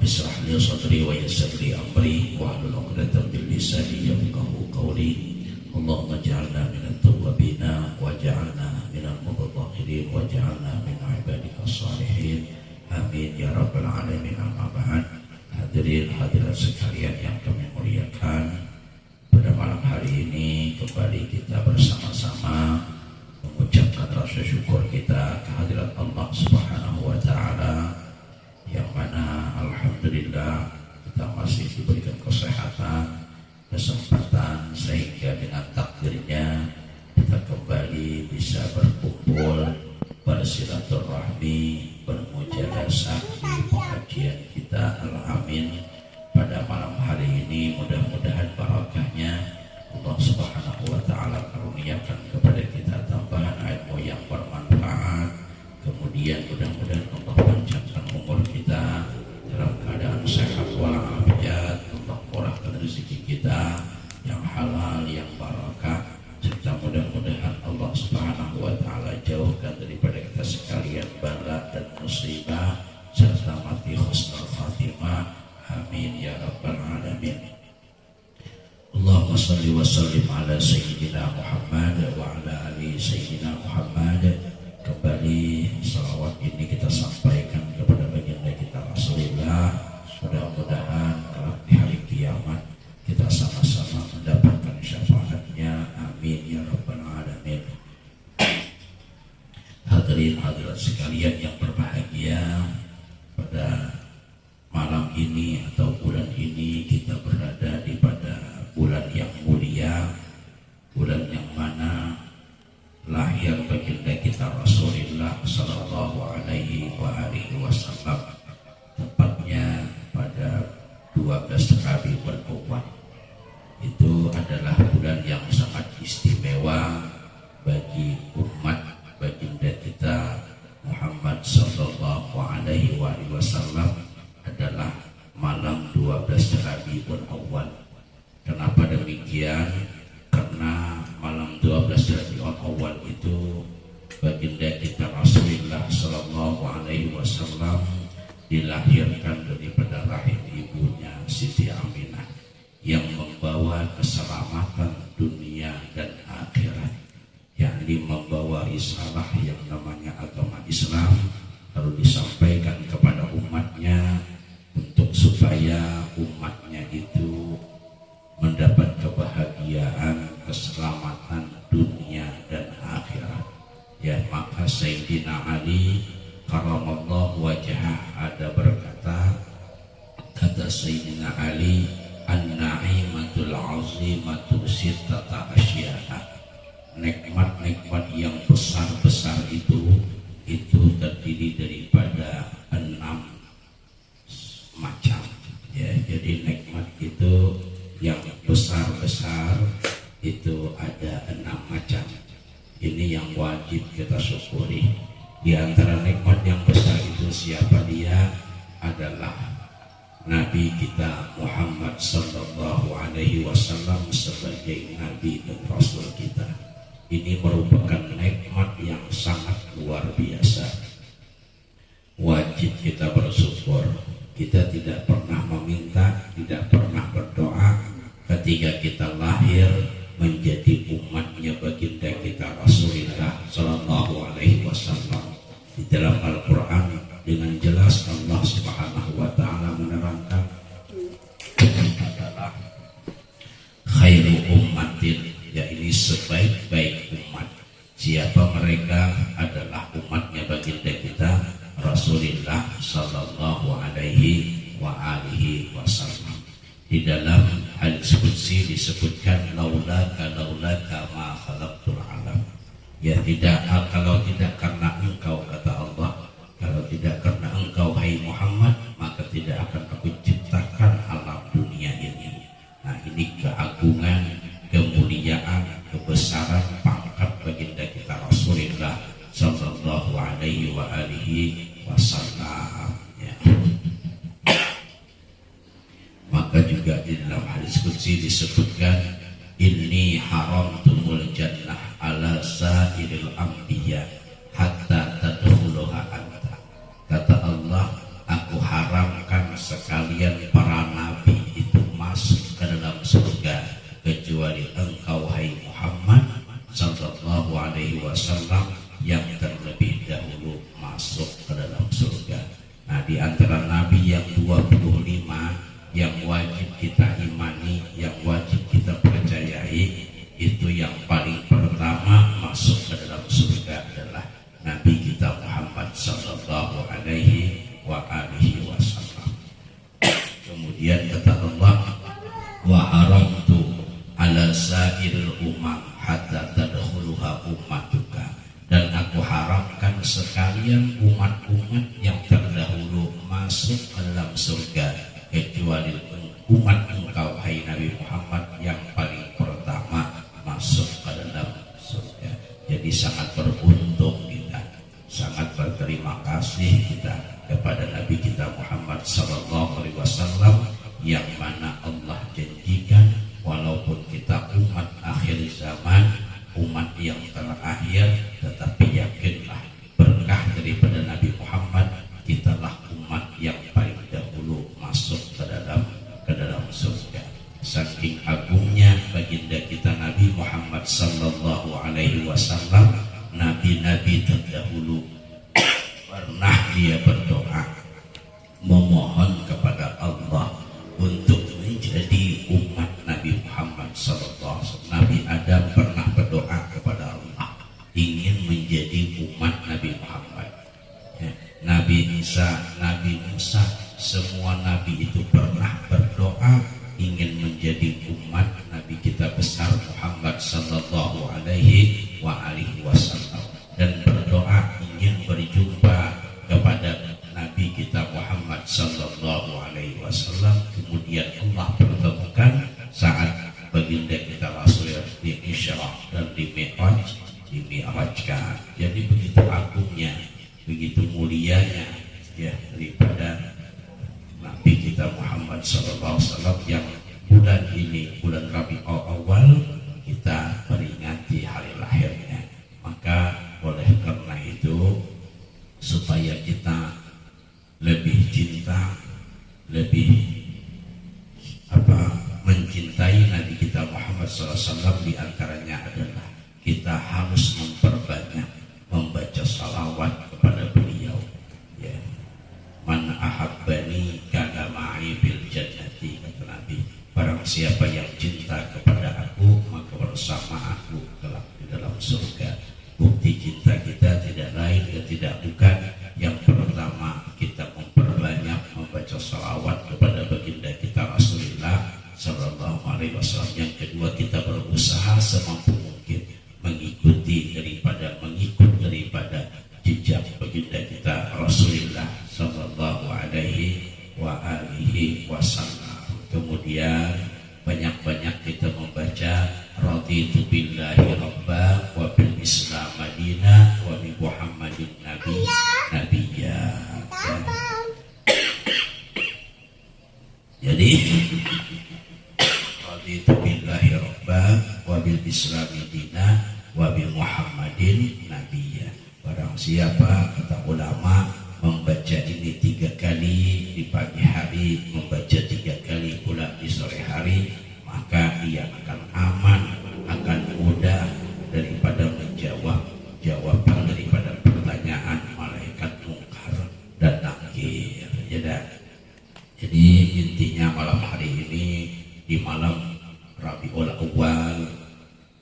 Rabbi shrah li sadri wa yassir li amri wahlul 'uqdatam min lisani yafqahu qawli. Allahumma ij'alna minat tawwabina waj'alna minal mutatahhirin waj'alna min 'ibadikas shalihin. Amin ya rabbal alamin. Amma ba'd. Hadirin hadirat sekalian yang kami muliakan, pada malam hari ini kembali kita bersama-sama mengucapkan rasa syukur kita kehadirat Allah Subhanahu wa taala, yang mana alhamdulillah kita masih diberikan kesehatan, kesempatan, sehingga dengan takdirnya kita kembali bisa berkumpul, bersilaturahmi, bermujalasah di pengajian kita. Al-amin. Pada malam hari ini mudah-mudahan barakahnya Allah Subhanahu wa taala karuniakan kepada kita tambahan ilmu yang bermanfaat. Kemudian mudah-mudahan Allah panjangkan umur kita dalam keadaan sehat walafiat. Allah murahkan rezeki kita yang halal, yang barakah, serta mudah-mudahan Allah Subhanahu wa taala jauhkan daripada kita sekalian bala dan musibah serta mati husnul khatimah. Amin ya rabbal alamin. Allahumma salli wa sallim ala sayyidina Muhammad wa ala ali sayyidina Muhammad. Kembali salawat ini kita sampaikan kepada baginda kita Rasulullah. Mudah-mudahan kelak di hari kiamat kita sama-sama mendapatkan syafaatnya. Amin ya rabbal alamin. Hadirin hadirat sekalian yang berbahagia, pada malam ini atau bulan ini kita berada di pada bulan yang mulia, bulan yang mana lahir baginda kita Rasulullah sallallahu alaihi wasallam, tepatnya pada 12 Rabiul Awwal. Itu adalah bulan yang sangat istimewa bagi umat baginda kita Muhammad sallallahu alaihi wasallam, adalah malam 12 Rabiul Awwal. Kenapa demikian? Karena malam 12 Rabiul Awwal itu baginda kita Rasulullah sallallahu alaihi wasallam dilahirkan daripada rahim ibunya Siti Aminah, yang membawa keselamatan dunia dan akhirat, yakni membawa risalah yang namanya agama Islam, lalu disampaikan kepada umatnya untuk supaya umatnya itu mendapat kebahagiaan, keselamatan dunia dan akhirat. Ya, maka Sayyidina Ali karamallahu wajhah ada berkata, kata Sayyidina Ali, an-na'imatul azimatu sittata asya'a. Nikmat-nikmat yang besar-besar itu terdiri daripada 6 macam. Ya, jadi nikmat itu yang besar-besar itu ada 6 macam. Ini yang wajib kita syukuri. Di antara nikmat yang besar itu siapa dia? Adalah Nabi kita Muhammad sallallahu alaihi wasallam sebagai Nabi dan Rasul kita. Ini merupakan nikmat yang sangat luar biasa. Wajib kita bersyukur. Kita tidak pernah meminta, tidak pernah berdoa ketika kita lahir menjadi umatnya baginda kita Rasulullah sallallahu alaihi wasallam. Di dalam Al-Quran dengan jelas Allah Subhanahu wa taala menerangkan adalah khairu ummatin, yaitu sebaik-baik umat. Siapa mereka? Adalah umatnya baginda kita Rasulullah sallallahu alaihi wasallam. Di dalam hadis qudsi disebutkan laulaka ma khalaqtul alam. Ya, tidak, kalau tidak karena engkau, kata Allah, kalau tidak karena engkau hai Muhammad, maka tidak akan aku ciptakan alam dunia ini. Nah, ini keagungan, kemuliaan, kebesaran pangkat baginda kita Rasulullah sallallahu alaihi wasallam. Ya. Maka juga di dalam hadis qudsi disebutkan, inni haramtumul jannah ala sa'iril anbiya hatta tadkhuluha anta. Kata Allah, aku haramkan sekalian para nabi itu masuk ke dalam surga kecuali engkau hai Muhammad sallallahu alaihi wasallam yang terlebih dahulu masuk ke dalam surga. Nah, di antara nabi yang 25 yang wajib kita imani, yang wajib kita percayai, itu yang paling pertama masuk ke dalam surga adalah Nabi kita Muhammad sallallahu alaihi wasallam. Kemudian kata Allah, wa haramtu ala sa'iril umam hatta tadkhuluha ummatuka, dan aku haramkan sekalian umat-umat yang terdahulu masuk ke dalam surga kecuali umat engkau hai Nabi Muhammad yang paling pertama masuk ke dalam surga. Jadi sangat beruntung kita, sangat berterima kasih kita kepada Nabi kita Muhammad sallallahu alaihi wasallam yang mana Allah janjikan walaupun kita umat akhir zaman, umat yang terakhir, tetapi yakinlah berkah daripada Nabi Muhammad, kitalah umat yang paling dahulu masuk ke dalam surga. Saking agungnya baginda kita Nabi Muhammad sallallahu alaihi wasallam, nabi-nabi terdahulu pernah dia berdoa memohon kepada Allah untuk menjadi umat Nabi Muhammad sallallahu alaihi wasallam. Nabi Adam pernah berdoa kepada Allah ingin menjadi umat Nabi Muhammad. Nabi Isa, Nabi Musa, semua nabi itu pernah berdoa ingin menjadi umat Nabi kita besar Muhammad sallallahu alaihi wasallam, dan berdoa ingin berjumpa kepada Nabi kita Muhammad sallallahu alaihi wasallam. Kemudian Allah pertemukan saat baginda kita Rasulullah di Isra dan di Mi'rajkan. Jadi begitu agungnya, begitu mulianya ya daripada Nabi kita Muhammad sallallahu alaihi wasallam yang bulan ini, bulan Rabiul Awal, kita peringati hari lahirnya. Maka oleh karena itu, supaya kita lebih cinta, lebih mencintai Nabi kita Muhammad sallallahu alaihi wasallam, diantaranya adalah kita harus memperbanyak membaca salawat kepada beliau. Ya. Man ahabbani kana ma'i bil jannati, kata Nabi. Barang siapa yang cinta kepada aku, maka bersama aku kelak di dalam surga. Bukti cinta kita tidak lain dan tidak bukan, yang pertama kita memperbanyak membaca salawat kepada baginda kita Rasulullah sallallahu alaihi wasallam. Yang kedua, kita berusaha semampu mungkin mengikut daripada jejak baginda kita Rasulullah sallallahu alaihi wasallam. Kemudian banyak-banyak kita membaca raditu billahi rabba wa bil islam madinah wa bi muhammadin nabiyya. Jadi raditu billahi rabba wa bil islam madinah wa bi muhammadin nabiyya. Barang siapa, kata ulama, membaca ini 3 kali di pagi hari, membaca 3 kali pula di sore hari, maka ia akan aman, akan mudah daripada menjawab jawaban daripada pertanyaan malaikat mungkar dan nakir. Jadi intinya malam hari ini, di malam Rabiul Awal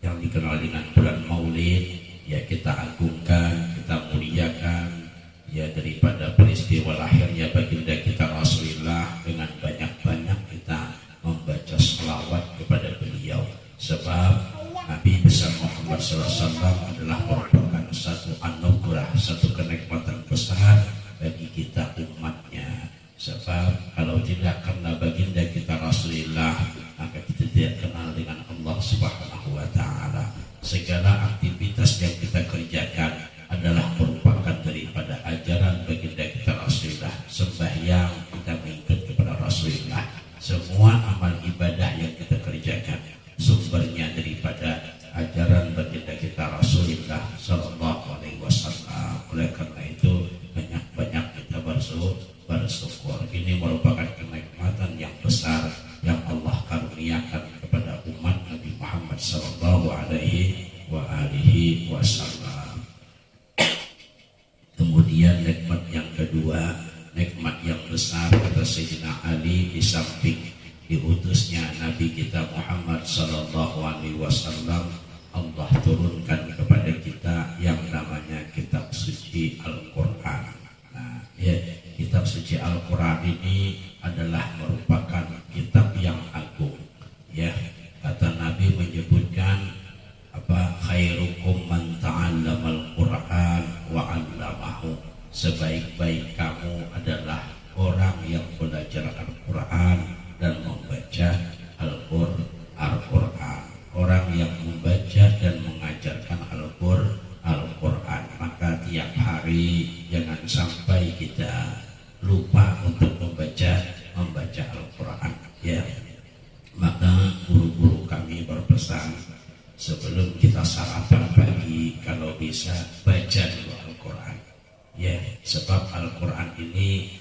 yang dikenal dengan bulan Maulid, ya kita agungkan, kita muliakan ya daripada peristiwa lahirnya baginda kita Rasulullah, dengan banyak-banyak kita membaca selawat kepada beliau. Sebab Nabi besar Muhammad SAW adalah merupakan satu anugerah, satu kenikmatan besar bagi kita umatnya. Sebab kalau tidak karena baginda kita Rasulullah, maka kita tidak kenal dengan Allah Subhanahu wa Ta'ala. Segala aktivitas yang kita kerjakan adalah merupakan daripada ajaran baginda kita Rasulullah. Sembahyang kita mengikut kepada Rasulullah. Semua amal ibadah yang kita kerjakan sumbernya daripada ajaran baginda kita Rasulullah sallallahu alaihi wasallam. Oleh karena itu banyak-banyak kita bersyukur. Ini merupakan nikmat yang besar kata Sayyidina Ali di samping diutusnya Nabi kita Muhammad sallallahu alaihi wasallam, Allah turunkan kepada kita yang namanya kitab suci Al-Qur'an. Nah, ya, kitab suci Al-Qur'an ini adalah merupakan kitab yang agung. Ya, kata Nabi menyebutkan khairukum man ta'allamal Qur'an wa 'allamahu. Sebaik-baik kamu adalah orang yang belajar Al-Qur'an dan membaca Al-Qur'an. Orang yang membaca dan mengajarkan Al-Qur'an. Maka tiap hari jangan sampai kita lupa untuk membaca Al-Qur'an, ya. Maka guru-guru kami berpesan, sebelum kita sarapan pagi, kalau bisa baca dulu Al-Qur'an. Ya, sebab Al-Qur'an ini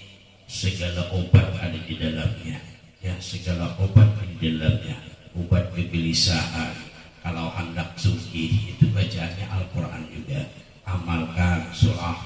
segala obat ada di dalamnya. Ya, segala obat di dalamnya. Obat kegelisahan. Kalau hendak suci itu bacaannya Al-Qur'an juga. Amalkan surah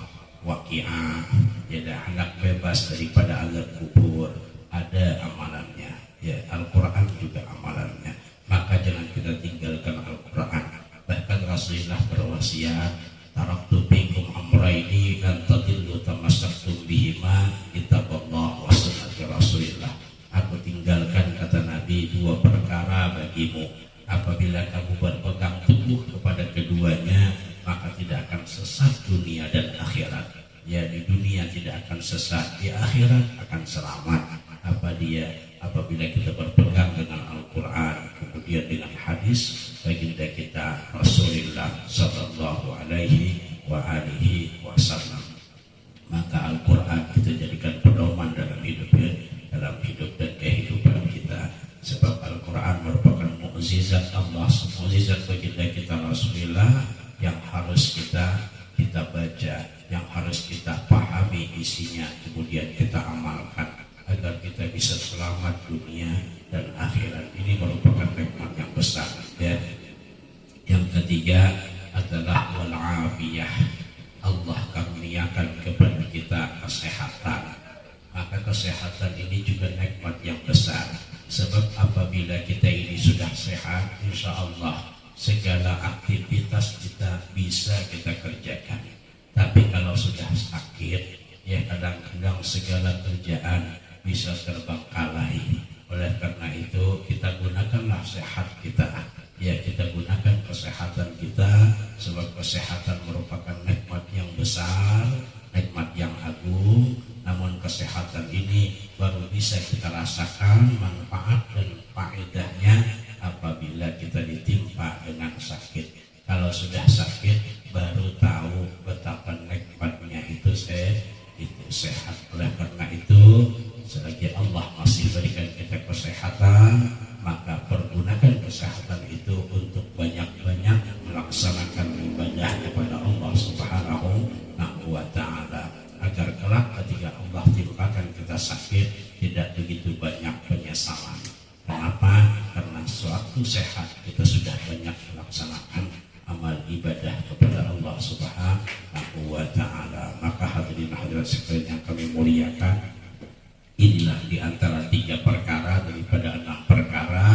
Waqi'ah. Ya, hendak bebas daripada azab kubur, ada amalannya. Ya, Al-Qur'an juga amalannya. Maka jangan kita tinggalkan Al-Qur'an. Bahkan Rasulullah berwasiat, taraktu fikum amrayni lan tadillu tamassaktum bihima kitaballah wa sunnati Rasulillah. Aku tinggalkan, kata Nabi, dua perkara bagimu. Apabila kamu berpegang teguh kepada keduanya, maka tidak akan sesat dunia dan akhirat. Ya, di dunia tidak akan sesat, di akhirat akan selamat. Apa dia? Apabila kita berpegang dengan Al-Qur'an, kemudian dengan hadis baginda kita Rasulullah sallallahu alaihi wasallam, maka Al-Qur'an kita jadikan pedoman dalam hidup dan kehidupan kita. Sebab Al-Qur'an merupakan mukjizat Allah, mukjizat baginda kita Rasulullah yang harus kita baca, yang harus kita pahami isinya, kemudian kita amalkan agar kita bisa selamat dunia dan akhirat. Ini merupakan nikmat yang besar, ya. Yang ketiga adalah wal-afiyah. Allah karuniakan kepada kita kesehatan. Maka kesehatan ini juga nikmat yang besar. Sebab apabila kita ini sudah sehat, insya Allah segala aktivitas kita bisa kita kerjakan. Tapi kalau sudah sakit, ya kadang-kadang segala kerjaan bisa terbengkalai. Oleh karena itu kita gunakanlah sehat kita. Ya, kita gunakan kesehatan kita, sebab kesehatan merupakan nikmat yang besar, nikmat yang agung. Namun kesehatan ini baru bisa kita rasakan manfaat dan faedahnya apabila kita ditimpa dengan sakit. Kalau sudah sakit baru tahu betapa nikmatnya itu sehat. Oleh karena itu, selagi Allah masih berikan kita kesehatan, maka pergunakan kesehatan itu untuk banyak-banyak melaksanakan ibadah kepada Allah Subhanahu wa Ta'ala, agar kelak ketika Allah timpakan kita sakit tidak begitu banyak penyesalan. Kenapa? Karena suatu sehat kita sudah banyak melaksanakan amal ibadah kepada Allah Subhanahu wa Ta'ala. Maka hadirin hadirat sekalian yang kami muliakan, inilah di antara 3 perkara daripada 6 perkara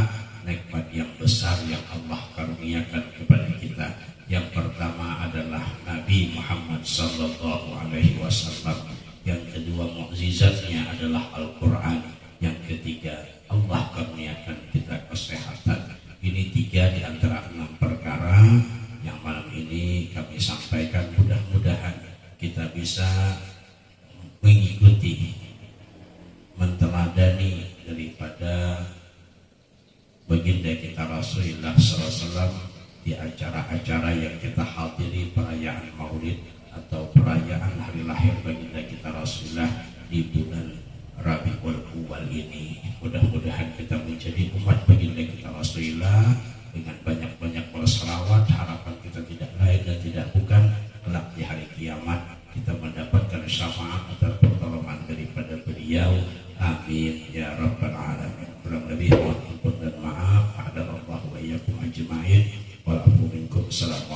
nikmat yang besar yang Allah karuniakan kepada kita. Yang pertama adalah Nabi Muhammad sallallahu alaihi wasallam. Yang kedua, mukjizatnya adalah Al-Qur'an. Yang ketiga, Allah karuniakan kita kesehatan. Ini 3 di antara 6 perkara yang malam ini kami sampaikan. Mudah-mudahan kita bisa mengikuti, menteladani daripada baginda kita Rasulullah SAW di acara-acara yang kita hadiri, perayaan Maulid atau perayaan hari lahir baginda kita Rasulullah di bulan Rabiul Awal ini. Mudah-mudahan kita menjadi umat baginda kita Rasulullah dengan banyak-banyak berselawat. Harapan kita tidak lain dan tidak bukan kelak di hari kiamat kita mendapatkan syafaat atau pertolongan daripada beliau. Amin ya rabbal alamin. Kurang lebih mohon ampun dan maaf. Hadallahu wa iyyakum ajma'in. Wa afu minkum. Assalamualaikum.